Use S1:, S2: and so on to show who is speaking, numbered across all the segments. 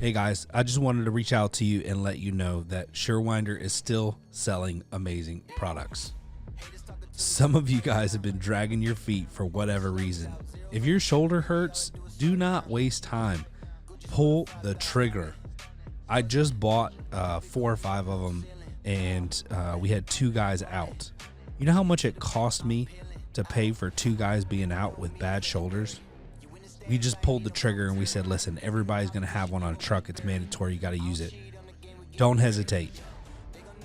S1: Hey guys, I just wanted to reach out to you and let you know that Surewinder is still selling amazing products. Some of you guys have been dragging your feet for whatever reason. If your shoulder hurts, do not waste time. Pull the trigger. I just bought 4 or 5 of them, and we had 2 guys out. You know how much it cost me to pay for 2 guys being out with bad shoulders? We just pulled the trigger and we said, listen, everybody's going to have one on a truck. It's mandatory. You got to use it. Don't hesitate.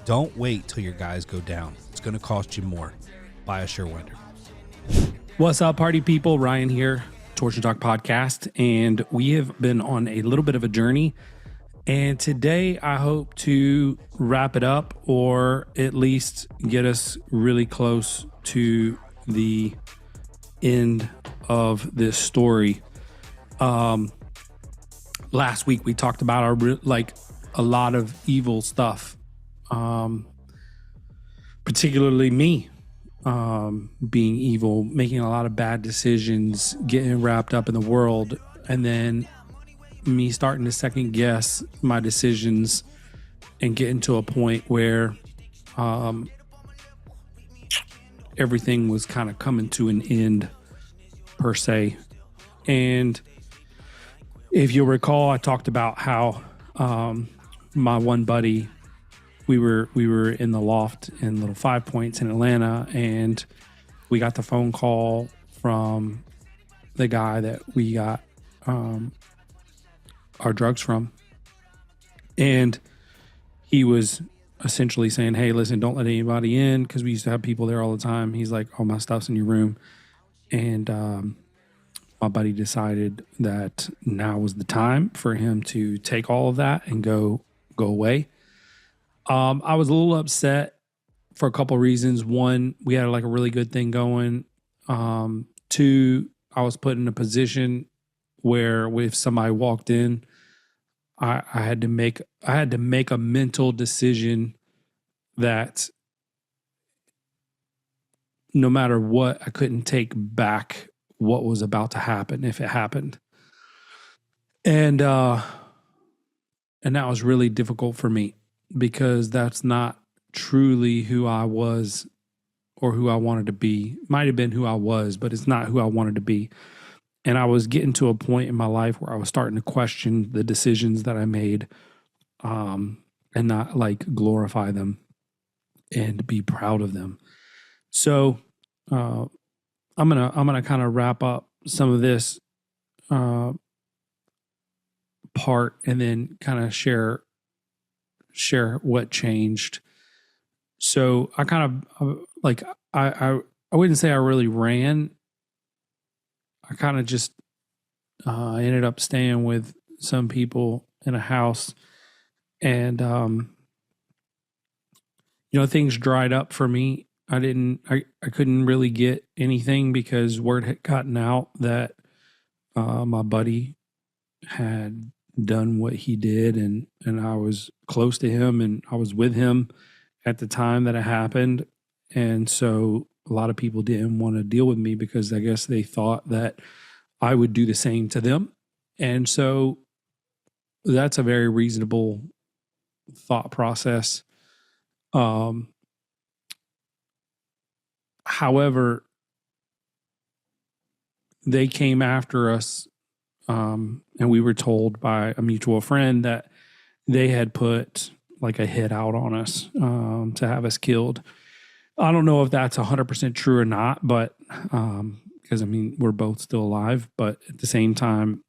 S1: Don't wait till your guys go down. It's going to cost you more. Buy a Surewinder.
S2: What's up, party people? Ryan here, Torsion Talk Podcast, and we have been on a little bit of a journey. And today I hope to wrap it up, or at least get us really close to the end of this story. Last week we talked about a lot of evil stuff, particularly me being evil, making a lot of bad decisions, getting wrapped up in the world, and then me starting to second guess my decisions and getting to a point where everything was kind of coming to an end per se. And if you'll recall, I talked about how my one buddy, we were in the loft in Little 5 Points in Atlanta, and we got the phone call from the guy that we got our drugs from. And he was essentially saying, hey, listen, don't let anybody in, because we used to have people there all the time. He's like, all my stuff's in your room. And my buddy decided that now was the time for him to take all of that and go away. I was a little upset for a couple of reasons. One, we had like a really good thing going. 2, I was put in a position where if somebody walked in, I had to make a mental decision that no matter what, I couldn't take back what was about to happen if it happened. And that was really difficult for me, because that's not truly who I was or who I wanted to be. Might have been who I was, but it's not who I wanted to be. And I was getting to a point in my life where I was starting to question the decisions that I made, and not like glorify them and be proud of them. So I'm gonna kind of wrap up some of this part, and then kind of share what changed. So I kind of I wouldn't say I really ran. I kind of just ended up staying with some people in a house, and things dried up for me. I couldn't really get anything, because word had gotten out that my buddy had done what he did, and I was close to him, and I was with him at the time that it happened. And so a lot of people didn't want to deal with me, because I guess they thought that I would do the same to them. And so that's a very reasonable thought process. However, they came after us, and we were told by a mutual friend that they had put like a hit out on us to have us killed. I don't know if that's 100% true or not, but because we're both still alive. But at the same time,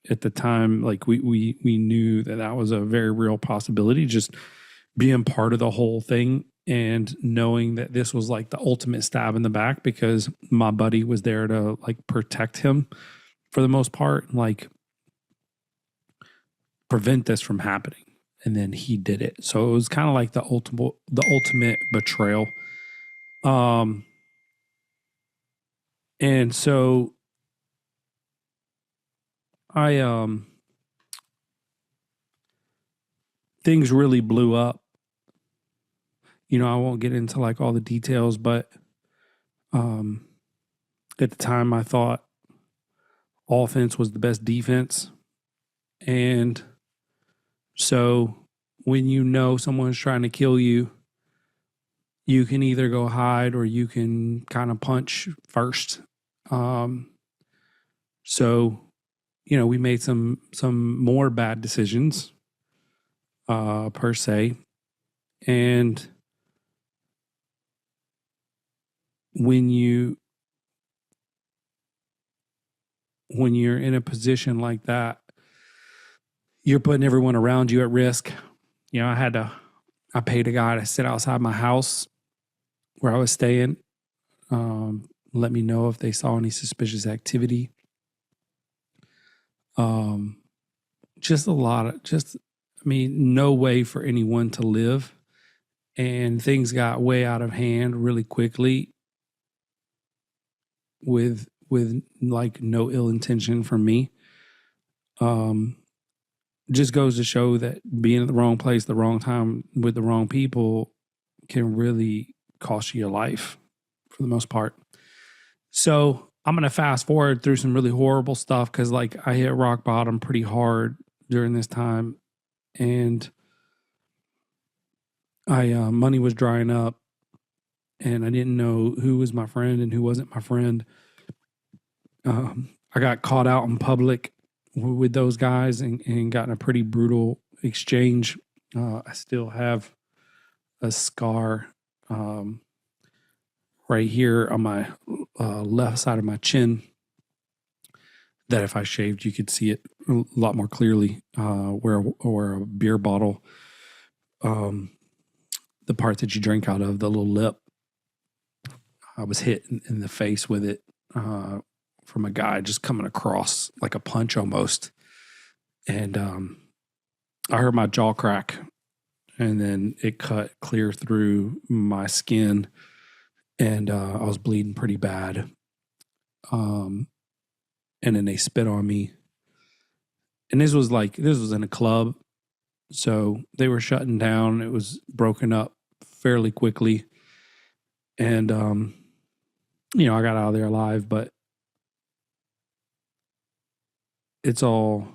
S2: at the time, like we knew that was a very real possibility. Just being part of the whole thing, and knowing that this was like the ultimate stab in the back, because my buddy was there to like protect him for the most part, like prevent this from happening. And then he did it. So it was kind of like the ultimate betrayal. And so things really blew up. I won't get into like all the details, but at the time I thought offense was the best defense. And so when you know someone's trying to kill you, you can either go hide or you can kind of punch first. So, we made some more bad decisions, per se. And when you're in a position like that, you're putting everyone around you at risk. I paid a guy to sit outside my house where I was staying, let me know if they saw any suspicious activity. Just no way for anyone to live. And things got way out of hand really quickly with like no ill intention from me. Just goes to show that being at the wrong place, the wrong time with the wrong people can really cost you your life for the most part. So I'm going to fast forward through some really horrible stuff because I hit rock bottom pretty hard during this time. And money was drying up and I didn't know who was my friend and who wasn't my friend. I got caught out in public with those guys and got in a pretty brutal exchange. I still have a scar right here on my left side of my chin that if I shaved, you could see it a lot more clearly, where a beer bottle, the part that you drink out of, the little lip, I was hit in the face with it from a guy just coming across like a punch almost. And I heard my jaw crack and then it cut clear through my skin and I was bleeding pretty bad. And then they spit on me. And this was in a club. So they were shutting down. It was broken up fairly quickly. And, I got out of there alive, but it's all,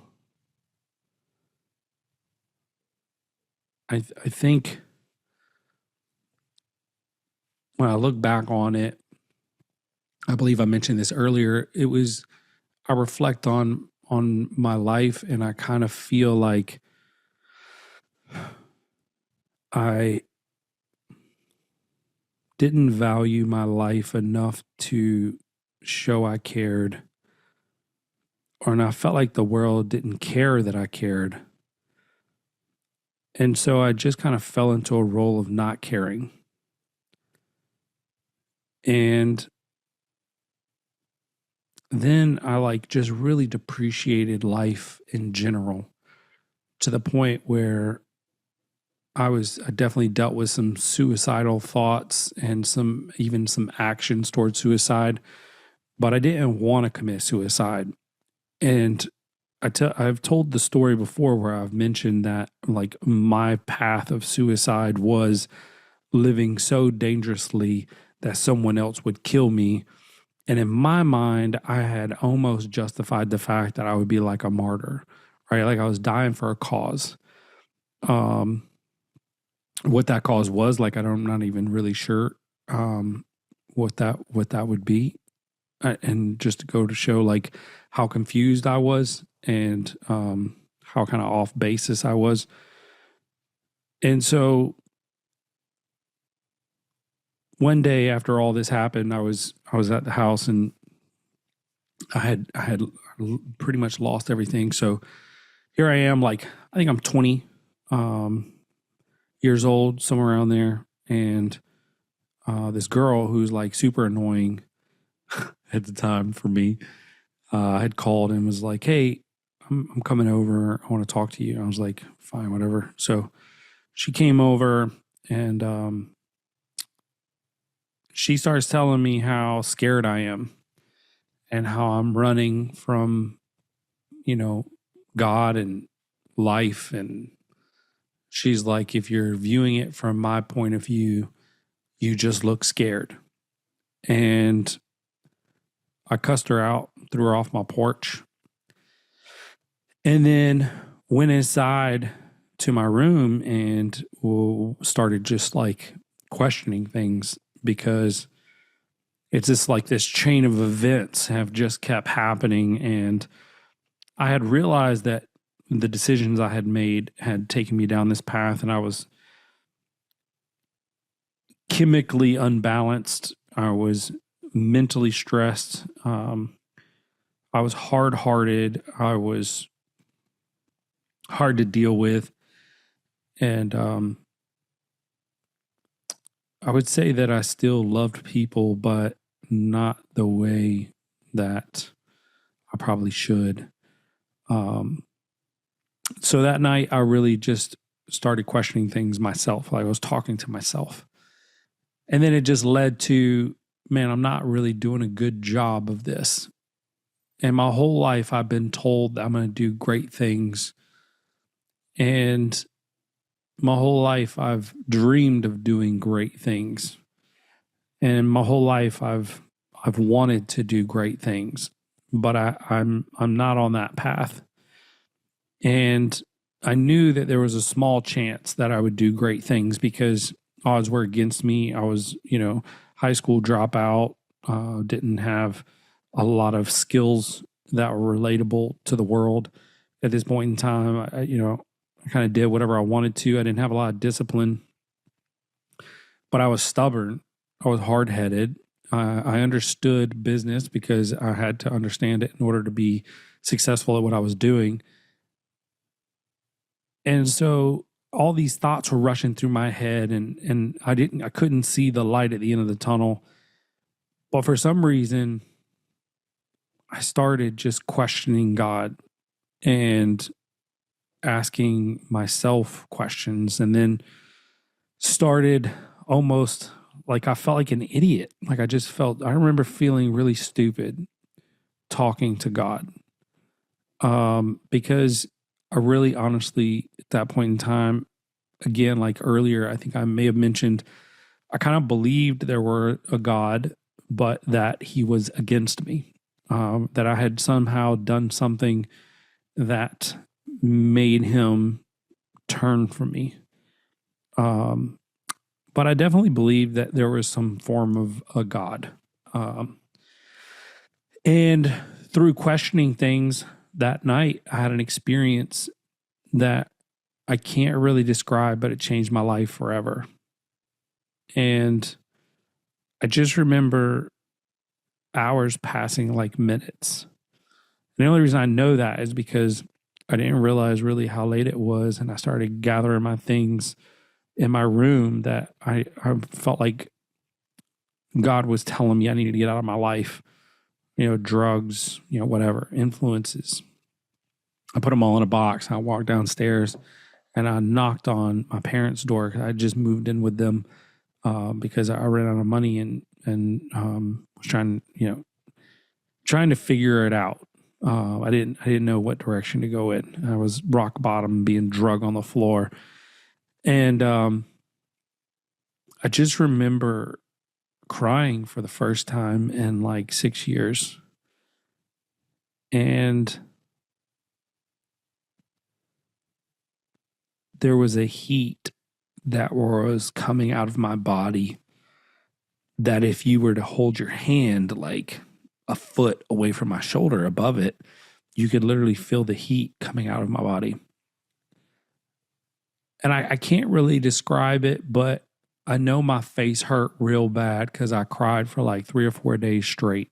S2: I think when I look back on it, I believe I mentioned this earlier, I reflect on my life and I kind of feel like I didn't value my life enough to show I cared, and I felt like the world didn't care that I cared. And so I just kind of fell into a role of not caring. And then I just really depreciated life in general to the point where I definitely dealt with some suicidal thoughts and some actions towards suicide, but I didn't want to commit suicide. And I've told the story before where I've mentioned that my path of suicide was living so dangerously that someone else would kill me. And in my mind, I had almost justified the fact that I would be like a martyr, right? Like I was dying for a cause. What that cause was, I'm not even really sure what that would be. And just to go to show how confused I was and how kind of off basis I was. And so one day after all this happened, I was at the house and I had pretty much lost everything. So here I am, I think I'm 20 years old, somewhere around there. And this girl who's super annoying at the time for me, had called and was like, "Hey, I'm coming over. I want to talk to you." I was like, "Fine, whatever." So she came over and she starts telling me how scared I am and how I'm running from, God and life. And she's like, "If you're viewing it from my point of view, you just look scared." And I cussed her out, threw her off my porch. And then went inside to my room and started just like questioning things, because it's just like this chain of events have just kept happening. And I had realized that the decisions I had made had taken me down this path, and I was chemically unbalanced. I was mentally stressed. I was hard hearted. I was hard to deal with. And I would say that I still loved people, but not the way that I probably should. Um, so that night, I really just started questioning things myself. Like I was talking to myself. And then it just led to, man, I'm not really doing a good job of this. And my whole life, I've been told that I'm going to do great things. And my whole life, I've dreamed of doing great things. And my whole life, I've wanted to do great things, but I'm not on that path. And I knew that there was a small chance that I would do great things because odds were against me. I was, high school dropout, didn't have a lot of skills that were relatable to the world at this point in time. I kind of did whatever I wanted to. I didn't have a lot of discipline, but I was stubborn. I was hard headed. I understood business because I had to understand it in order to be successful at what I was doing. And so all these thoughts were rushing through my head, and I couldn't see the light at the end of the tunnel. But for some reason, I started just questioning God and asking myself questions, and then started almost like I felt like an idiot. Like I remember feeling really stupid talking to God. Because I really honestly, at that point in time, again, like earlier, I think I may have mentioned, I kind of believed there were a God, but that he was against me, that I had somehow done something that made him turn from me. But I definitely believed that there was some form of a God. Um, and through questioning things that night, I had an experience that I can't really describe, but it changed my life forever. And I just remember hours passing like minutes. And the only reason I know that is because I didn't realize really how late it was. And I started gathering my things in my room that I felt like God was telling me I needed to get out of my life, drugs, whatever, influences. I put them all in a box. I walked downstairs and I knocked on my parents' door. I just moved in with them because I ran out of money and was trying to figure it out. I didn't know what direction to go in. I was rock bottom, being drug on the floor, and I just remember crying for the first time in like 6 years, and there was a heat that was coming out of my body that if you were to hold your hand like a foot away from my shoulder above it, you could literally feel the heat coming out of my body. And I can't really describe it, but I know my face hurt real bad because I cried for like 3 or 4 days straight.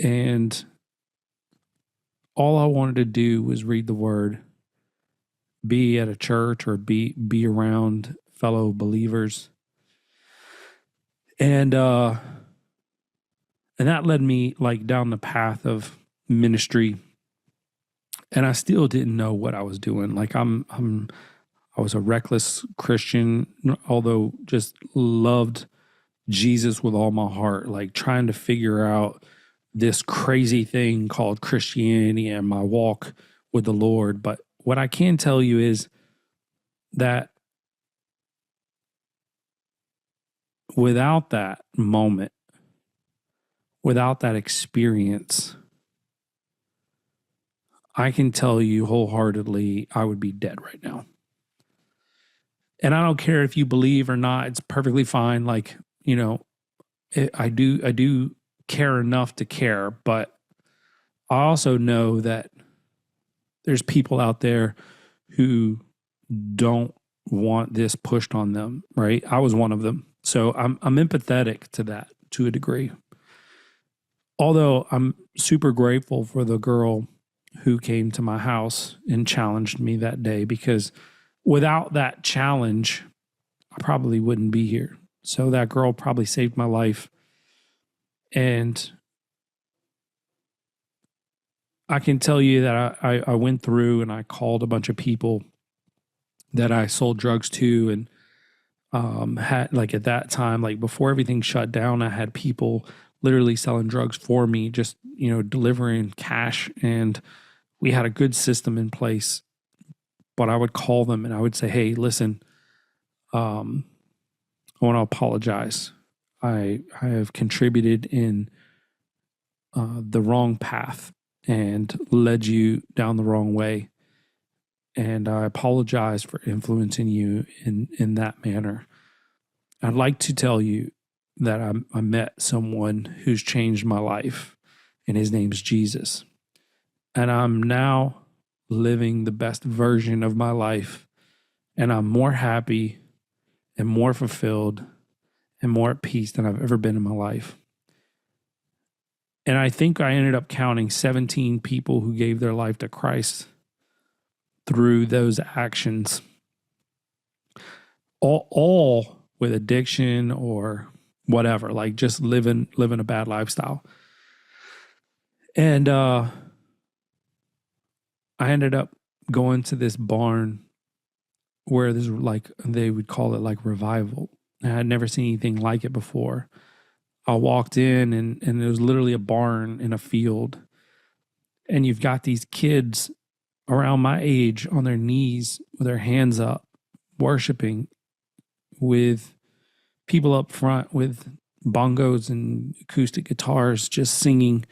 S2: And all I wanted to do was read the word, be at a church or be around fellow believers. And that led me like down the path of ministry. And I still didn't know what I was doing. Like I was a reckless Christian, although just loved Jesus with all my heart, like trying to figure out this crazy thing called Christianity and my walk with the Lord. But what I can tell you is that without that moment, without that experience, I can tell you wholeheartedly, I would be dead right now. And I don't care if you believe or not, it's perfectly fine. Like, you know, I do care enough to care, but I also know that there's people out there who don't want this pushed on them, right? I was one of them. So I'm empathetic to that to a degree. Although I'm super grateful for the girl who came to my house and challenged me that day, because without that challenge, I probably wouldn't be here. So that girl probably saved my life. And I can tell you that I went through and I called a bunch of people that I sold drugs to, and had, like, at that time, like before everything shut down, I had people literally selling drugs for me, just, you know, delivering cash. And we had a good system in place. But I would call them and I would say, hey, listen, I want to apologize. I have contributed in the wrong path and led you down the wrong way. And I apologize for influencing you in that manner. I'd like to tell you that I met someone who's changed my life, and his name's Jesus. And I'm now living the best version of my life, and I'm more happy and more fulfilled and more at peace than I've ever been in my life. And I think I ended up counting 17 people who gave their life to Christ through those actions, all with addiction or whatever, like just living a bad lifestyle. And I ended up going to this barn where there's, like, they would call it like revival. I had never seen anything like it before. I walked in and it was literally a barn in a field. And you've got these kids around my age on their knees with their hands up, worshiping, with people up front with bongos and acoustic guitars just singing.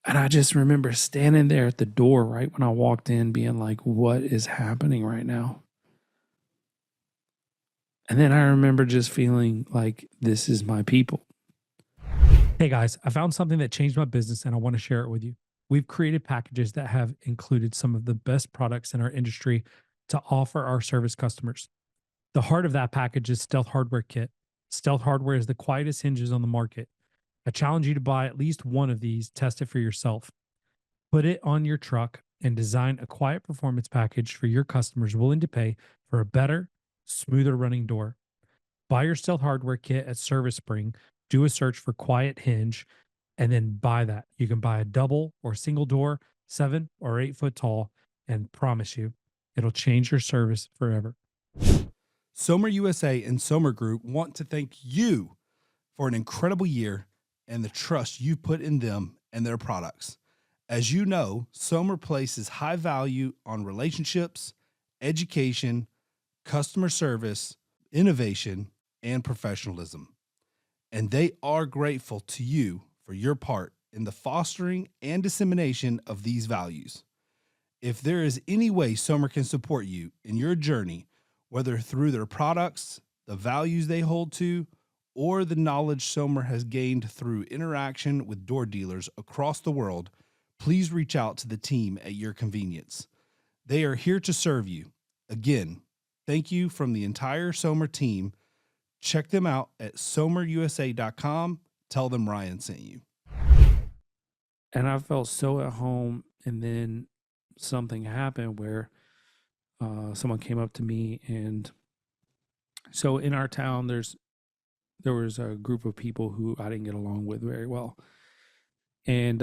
S2: And I just remember standing there at the door right when I walked in, being like, what is happening right now? And then I remember just feeling like, this is my people.
S3: Hey guys, I found something that changed my business and I want to share it with you. We've created packages that have included some of the best products in our industry to offer our service customers. The heart of that package is Stealth Hardware Kit. Stealth Hardware is the quietest hinges on the market. I challenge you to buy at least one of these, test it for yourself. Put it on your truck and design a quiet performance package for your customers willing to pay for a better, smoother running door. Buy your Stealth Hardware Kit at Service Spring, do a search for Quiet Hinge, and then buy that. You can buy a double or single door, 7 or 8 foot tall, and promise you, it'll change your service forever.
S1: Somer USA and Somer Group want to thank you for an incredible year and the trust you put in them and their products. As you know, Somer places high value on relationships, education, customer service, innovation, and professionalism. And they are grateful to you for your part in the fostering and dissemination of these values. If there is any way Somer can support you in your journey, whether through their products, the values they hold to, or the knowledge Somer has gained through interaction with door dealers across the world, please reach out to the team at your convenience. They are here to serve you. Again, thank you from the entire Somer team. Check them out at somerusa.com. Tell them Ryan sent you.
S2: And I felt so at home. And then something happened where someone came up to me. And so in our town, there was a group of people who I didn't get along with very well. And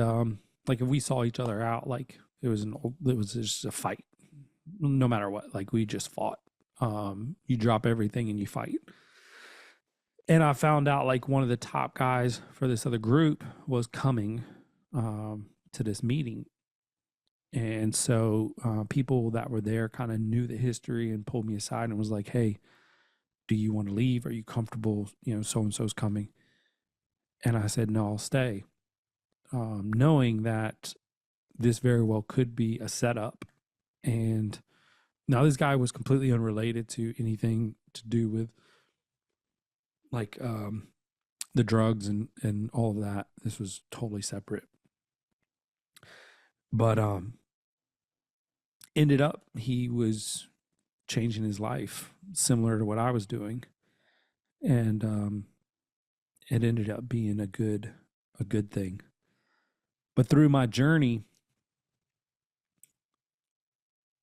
S2: like, if we saw each other out, like, it was just a fight, no matter what. Like, we just fought. You drop everything and you fight. And I found out, like, one of the top guys for this other group was coming to this meeting. And so people that were there kind of knew the history and pulled me aside and was like, hey, do you want to leave? Are you comfortable? You know, so-and-so's coming. And I said, no, I'll stay. Knowing that this very well could be a setup. And now this guy was completely unrelated to anything to do with like the drugs and all of that. This was totally separate. But ended up he was changing his life similar to what I was doing. And it ended up being a good thing. But through my journey,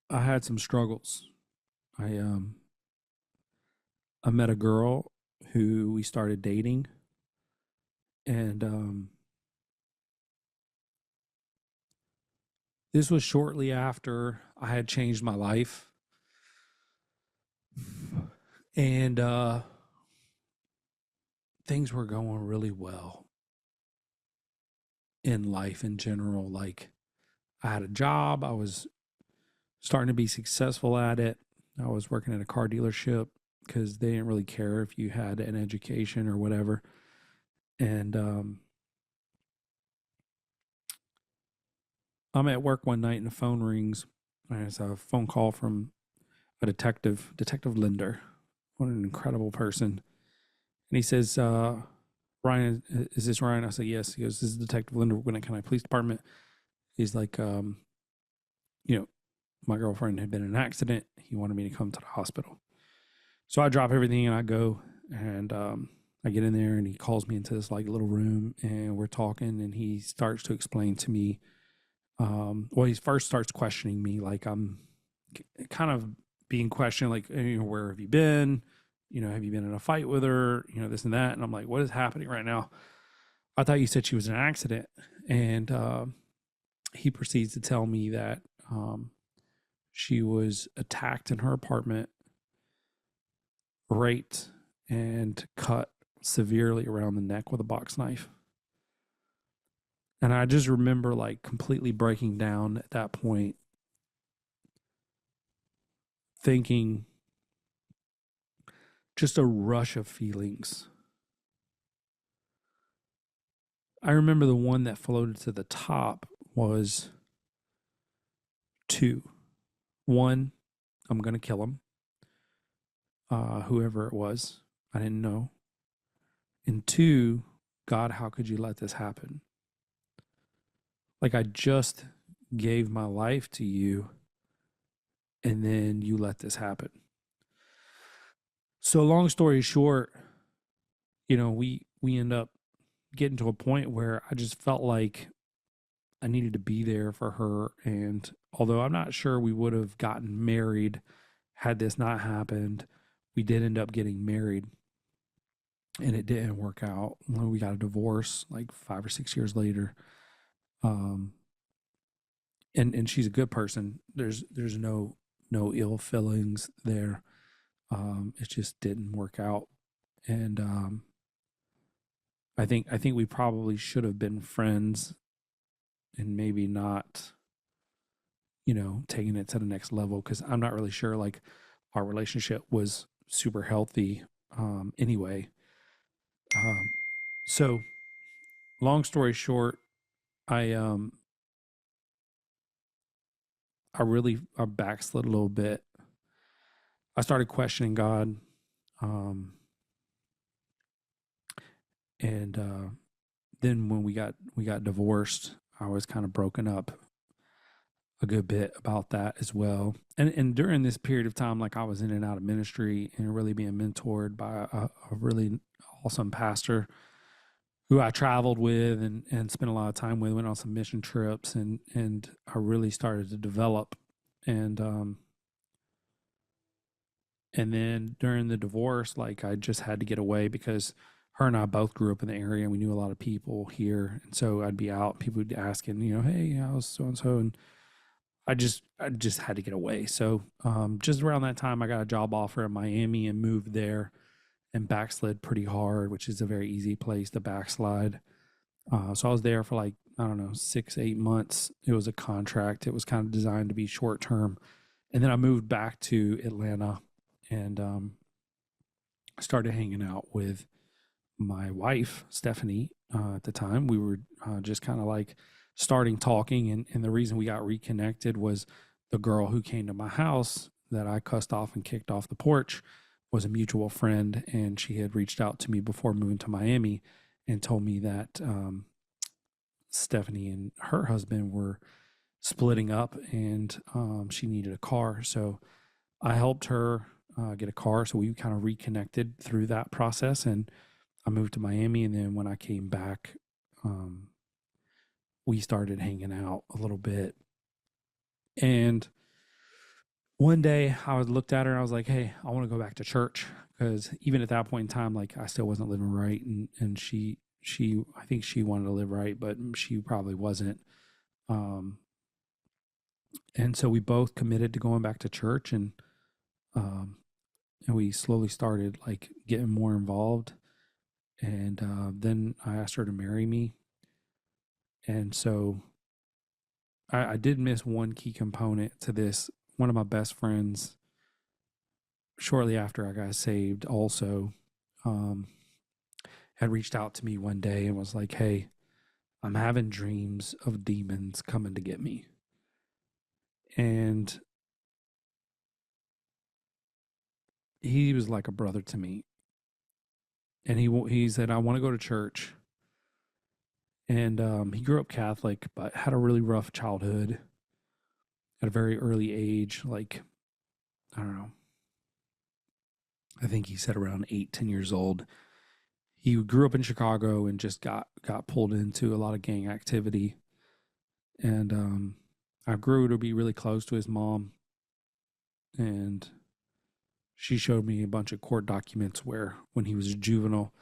S2: I had some struggles. I met a girl who we started dating, and this was shortly after I had changed my life. And things were going really well in life in general. Like, I had a job, I was starting to be successful at it. I was working at a car dealership because they didn't really care if you had an education or whatever. And I'm at work one night and the phone rings. And it's a phone call from a Detective Linder. What an incredible person. And he says, Ryan, is this Ryan? I say, yes. He goes, this is Detective Linder, Gwinnett County Police Department. He's like, my girlfriend had been in an accident. He wanted me to come to the hospital. So I drop everything and I go, and I get in there, and he calls me into this like little room, and we're talking, and he starts to explain to me, he first starts questioning me, like I'm kind of being questioned, like, where have you been? Have you been in a fight with her? This and that. And I'm like, what is happening right now? I thought you said she was in an accident. And he proceeds to tell me that she was attacked in her apartment, raped, and cut severely around the neck with a box knife. And I just remember like completely breaking down at that point, thinking just a rush of feelings. I remember the one that floated to the top was two. One, I'm going to kill him. Whoever it was, I didn't know. And two, God, how could you let this happen? Like, I just gave my life to you, and then you let this happen. So long story short, we end up getting to a point where I just felt like I needed to be there for her. And although I'm not sure we would have gotten married had this not happened, we did end up getting married, and it didn't work out. We got a divorce like 5 or 6 years later. And she's a good person. There's no ill feelings there. It just didn't work out. And I think we probably should have been friends, and maybe not, taking it to the next level, because I'm not really sure like our relationship was super healthy anyway. So long story short, I backslid a little bit. I started questioning God. And then when we got divorced, I was kind of broken up a good bit about that as well. And during this period of time, like, I was in and out of ministry and really being mentored by a really awesome pastor who I traveled with and spent a lot of time with, went on some mission trips, and I really started to develop. And then during the divorce, like, I just had to get away, because her and I both grew up in the area and we knew a lot of people here. And so I'd be out, people would be asking, hey, how's so-and-so? And I just had to get away. So just around that time, I got a job offer in Miami and moved there and backslid pretty hard, which is a very easy place to backslide. So I was there for like, I don't know, 6-8 months. It was a contract. It was kind of designed to be short term. And then I moved back to Atlanta and started hanging out with my wife, Stephanie. At the time, we were just kind of like starting talking. And the reason we got reconnected was the girl who came to my house that I cussed off and kicked off the porch was a mutual friend. And she had reached out to me before moving to Miami and told me that Stephanie and her husband were splitting up, and she needed a car. So I helped her get a car. So we kind of reconnected through that process, and I moved to Miami. And then when I came back, we started hanging out a little bit. And one day I looked at her and I was like, hey, I want to go back to church. Because even at that point in time, like, I still wasn't living right. And she, I think she wanted to live right, but she probably wasn't. And so we both committed to going back to church, and we slowly started like getting more involved. And then I asked her to marry me. And so I did miss one key component to this. One of my best friends, shortly after I got saved, also had reached out to me one day and was like, hey, I'm having dreams of demons coming to get me. And he was like a brother to me. And he said, I want to go to church. And he grew up Catholic, but had a really rough childhood at a very early age. Like, I don't know, I think he said around 8-10 years old. He grew up in Chicago and just got pulled into a lot of gang activity. And I grew to be really close to his mom. And she showed me a bunch of court documents where when he was a juvenile,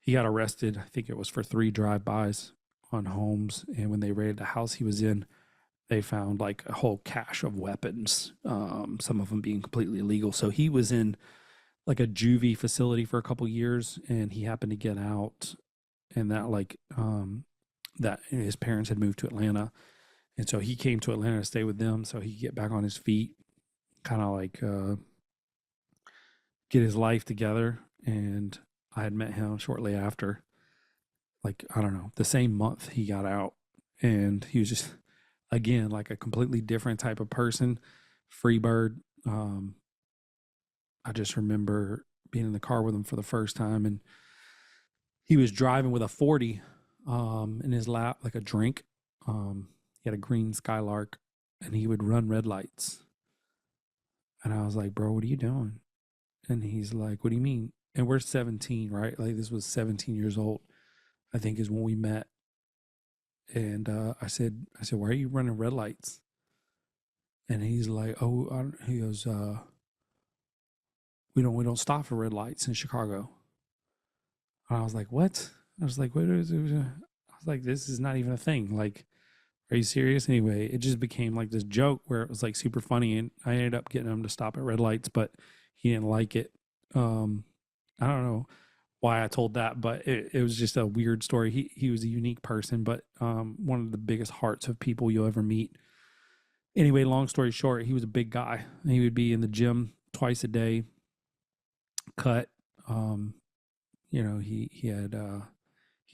S2: he got arrested. I think it was for 3 drive-bys on homes. And when they raided the house he was in, they found like a whole cache of weapons, some of them being completely illegal. So he was in like a juvie facility for a couple years, and he happened to get out, and that his parents had moved to Atlanta. And so he came to Atlanta to stay with them so he could get back on his feet, kind of like get his life together. And I had met him shortly after, like, I don't know, the same month he got out. And he was just, again, like a completely different type of person, free bird. I just remember being in the car with him for the first time, and he was driving with a 40 in his lap, like a drink. He had a green Skylark, and he would run red lights. And I was like, bro, what are you doing? And he's like, what do you mean? And we're 17, right? Like, this was 17 years old, I think, is when we met. And I said, why are you running red lights? And he's like, he goes, we don't stop for red lights in Chicago. And I was like, what? I was like, what is it? I was like, this is not even a thing. Like, are you serious? Anyway, it just became like this joke where it was like super funny, and I ended up getting him to stop at red lights, but he didn't like it. I don't know why I told that, but it was just a weird story. He was a unique person, but one of the biggest hearts of people you'll ever meet. Anyway, long story short, he was a big guy. He would be in the gym twice a day, cut. He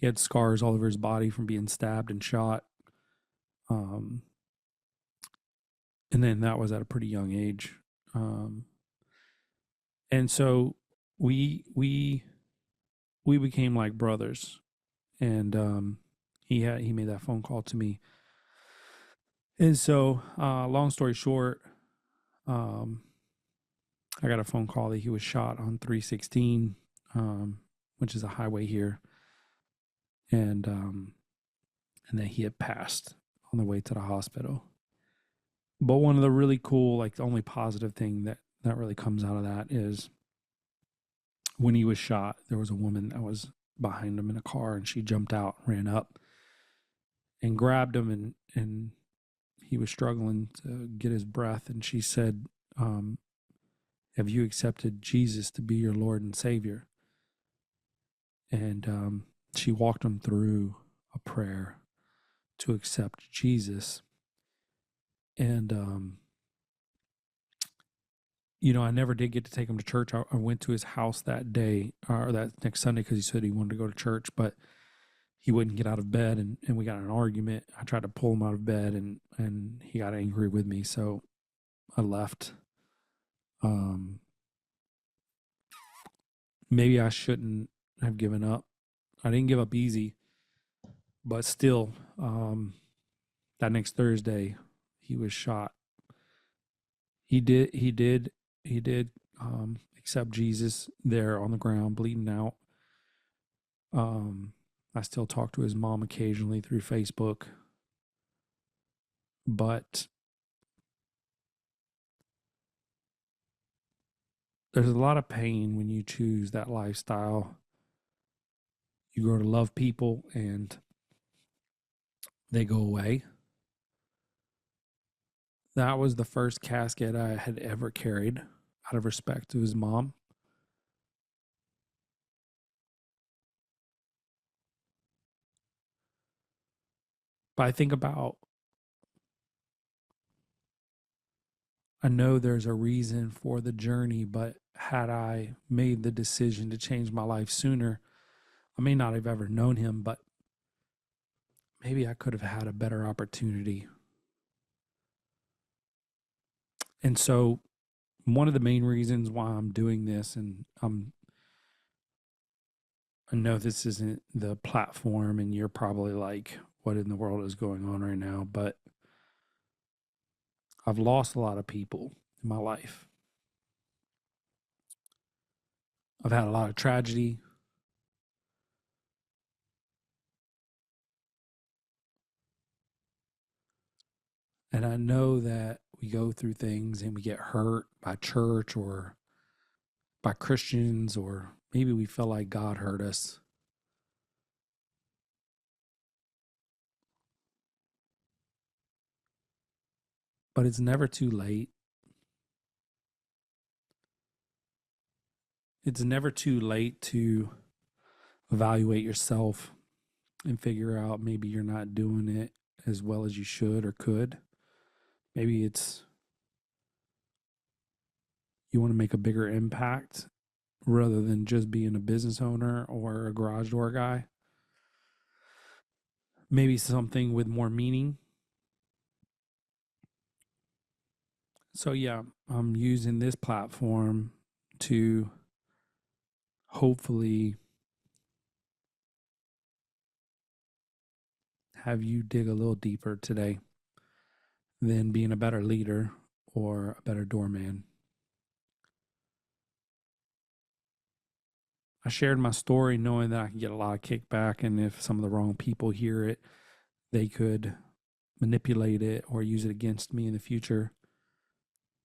S2: had scars all over his body from being stabbed and shot. And then that was at a pretty young age. And so we became like brothers. And he made that phone call to me. And so long story short, I got a phone call that he was shot on 316, which is a highway here. And that he had passed on the way to the hospital. But one of the really cool, like the only positive thing that really comes out of that is when he was shot, there was a woman that was behind him in a car, and she jumped out, ran up and grabbed him, and he was struggling to get his breath. And she said, have you accepted Jesus to be your Lord and Savior? And she walked him through a prayer to accept Jesus. And I never did get to take him to church. I went to his house that day, or that next Sunday, because he said he wanted to go to church. But he wouldn't get out of bed, and we got in an argument. I tried to pull him out of bed, and he got angry with me, so I left. Maybe I shouldn't have given up. I didn't give up easy, but still, that next Thursday, he was shot. He did accept Jesus there on the ground, bleeding out. I still talk to his mom occasionally through Facebook, but there's a lot of pain when you choose that lifestyle. You grow to love people and they go away. That was the first casket I had ever carried out of respect to his mom. But I think about, I know there's a reason for the journey, but had I made the decision to change my life sooner, I may not have ever known him, but maybe I could have had a better opportunity. And so one of the main reasons why I'm doing this, and I know this isn't the platform and you're probably like, what in the world is going on right now? But I've lost a lot of people in my life. I've had a lot of tragedy. And I know that we go through things and we get hurt by church or by Christians, or maybe we feel like God hurt us. But it's never too late. It's never too late to evaluate yourself and figure out maybe you're not doing it as well as you should or could. Maybe it's you want to make a bigger impact rather than just being a business owner or a garage door guy. Maybe something with more meaning. So yeah, I'm using this platform to hopefully have you dig a little deeper today than being a better leader or a better doorman. I shared my story knowing that I can get a lot of kickback, and if some of the wrong people hear it, they could manipulate it or use it against me in the future.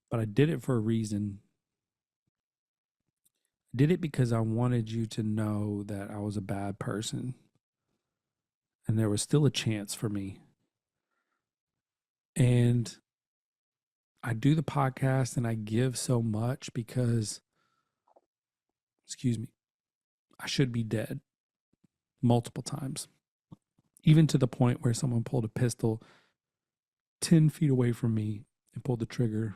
S2: But I did it for a reason. I did it because I wanted you to know that I was a bad person and there was still a chance for me. And I do the podcast and I give so much because, I should be dead multiple times. Even to the point where someone pulled a pistol 10 feet away from me and pulled the trigger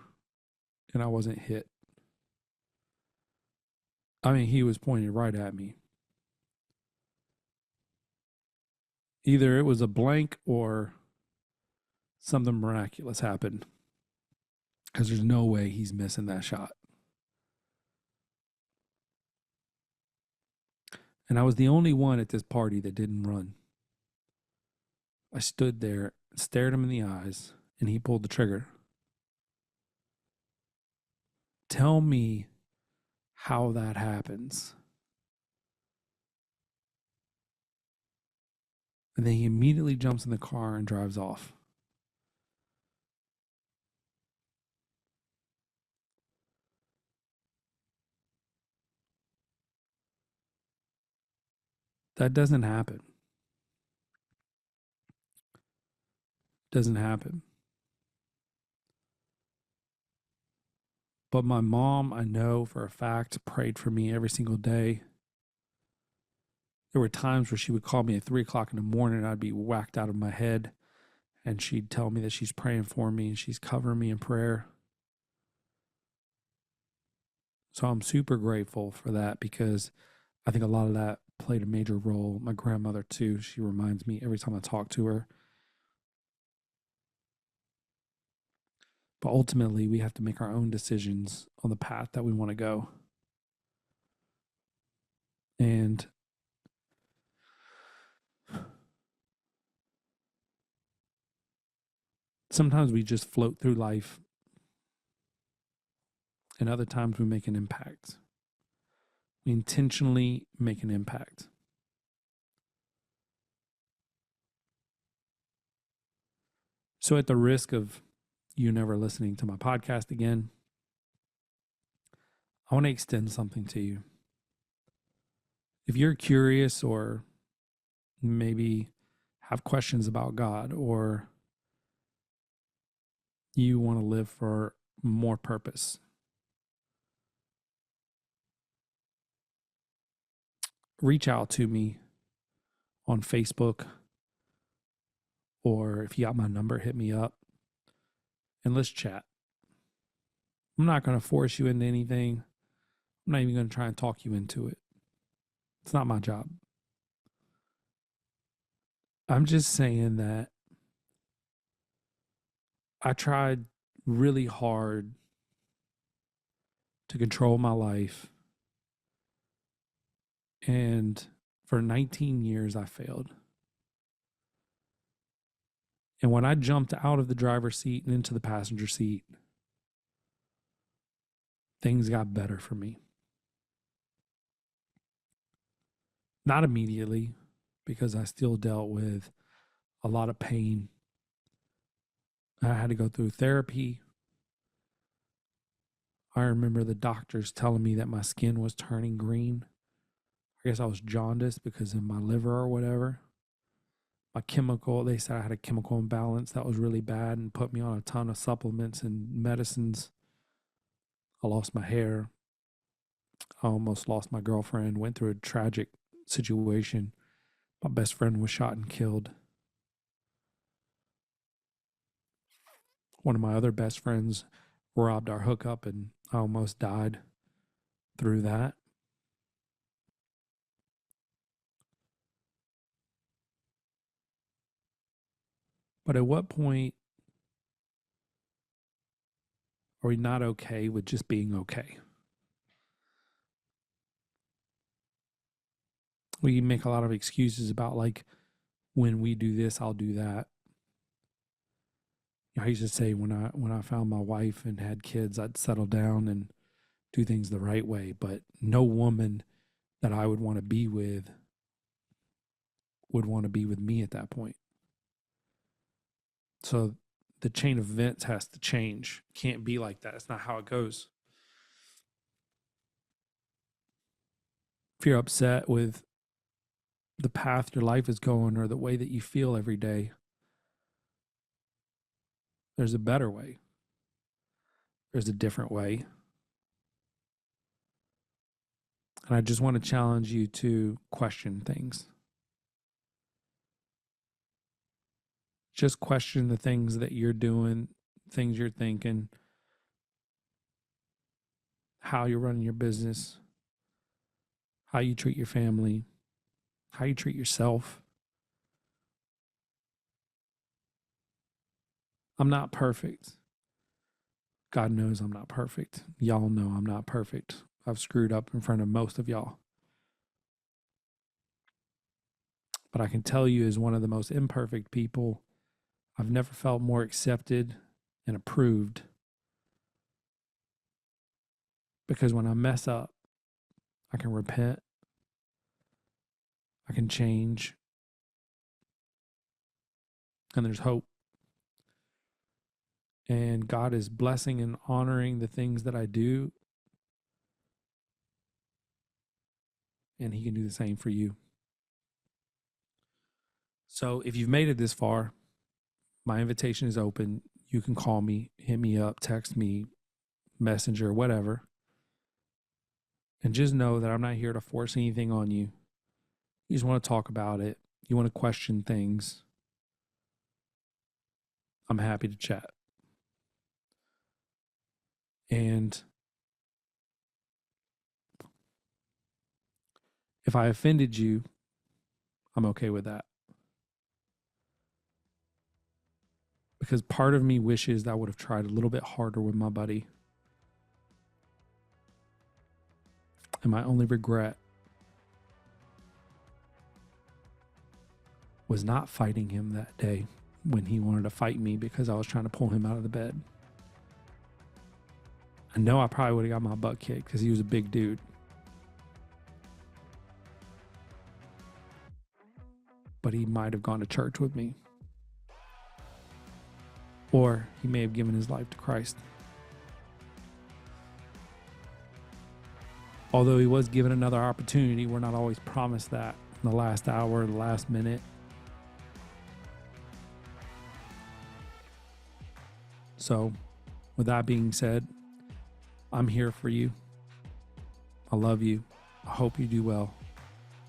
S2: and I wasn't hit. I mean, he was pointed right at me. Either it was a blank or something miraculous happened, because there's no way he's missing that shot. And I was the only one at this party that didn't run. I stood there, stared him in the eyes, and he pulled the trigger. Tell me how that happens. And then he immediately jumps in the car and drives off. That doesn't happen. Doesn't happen. But my mom, I know for a fact, prayed for me every single day. There were times where she would call me at 3 o'clock in the morning and I'd be whacked out of my head. And she'd tell me that she's praying for me and she's covering me in prayer. So I'm super grateful for that, because I think a lot of that played a major role. My grandmother too. She reminds me every time I talk to her. But ultimately, we have to make our own decisions on the path that we want to go. And sometimes we just float through life, and other times we make an impact. We intentionally make an impact. So, at the risk of you never listening to my podcast again, I want to extend something to you. If you're curious or maybe have questions about God, or you want to live for more purpose, reach out to me on Facebook, or if you got my number, hit me up and let's chat. I'm not going to force you into anything. I'm not even going to try and talk you into it. It's not my job. I'm just saying that I tried really hard to control my life. And for 19 years, I failed. And when I jumped out of the driver's seat and into the passenger seat, things got better for me. Not immediately, because I still dealt with a lot of pain. I had to go through therapy. I remember the doctors telling me that my skin was turning green. I guess I was jaundiced because of my liver or whatever. They said I had a chemical imbalance that was really bad and put me on a ton of supplements and medicines. I lost my hair. I almost lost my girlfriend, went through a tragic situation. My best friend was shot and killed. One of my other best friends robbed our hookup, and I almost died through that. But at what point are we not okay with just being okay? We make a lot of excuses about, like, when we do this, I'll do that. I used to say when I found my wife and had kids, I'd settle down and do things the right way. But no woman that I would want to be with would want to be with me at that point. So the chain of events has to change. Can't be like that. It's not how it goes. If you're upset with the path your life is going or the way that you feel every day, there's a better way. There's a different way. And I just want to challenge you to question things. Just question the things that you're doing, things you're thinking, how you're running your business, how you treat your family, how you treat yourself. I'm not perfect. God knows I'm not perfect. Y'all know I'm not perfect. I've screwed up in front of most of y'all. But I can tell you, as one of the most imperfect people, I've never felt more accepted and approved. Because when I mess up, I can repent, I can change, and there's hope. And God is blessing and honoring the things that I do. And He can do the same for you. So if you've made it this far, my invitation is open. You can call me, hit me up, text me, messenger, whatever. And just know that I'm not here to force anything on you. You just want to talk about it. You want to question things. I'm happy to chat. And If I offended you, I'm okay with that. Because part of me wishes that I would have tried a little bit harder with my buddy. And my only regret was not fighting him that day when he wanted to fight me because I was trying to pull him out of the bed. I know I probably would have got my butt kicked because he was a big dude. But he might have gone to church with me. Or he may have given his life to Christ. Although he was given another opportunity, we're not always promised that in the last hour, the last minute. So, with that being said, I'm here for you. I love you. I hope you do well.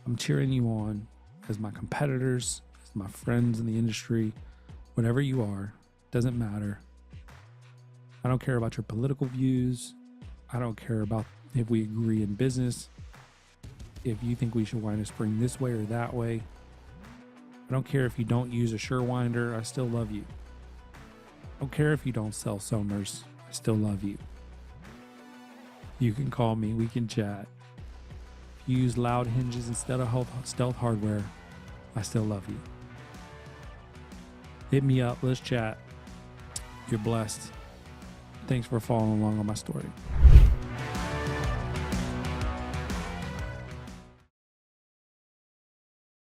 S2: I'm cheering you on as my competitors, as my friends in the industry, whatever you are, doesn't matter. I don't care about your political views. I don't care about if we agree in business. If you think we should wind a spring this way or that way. I don't care if you don't use a Surewinder. I still love you. I don't care if you don't sell Somers. I still love you. You can call me. We can chat. If you use loud hinges instead of stealth hardware, I still love you. Hit me up. Let's chat. You're blessed. Thanks for following along on my story.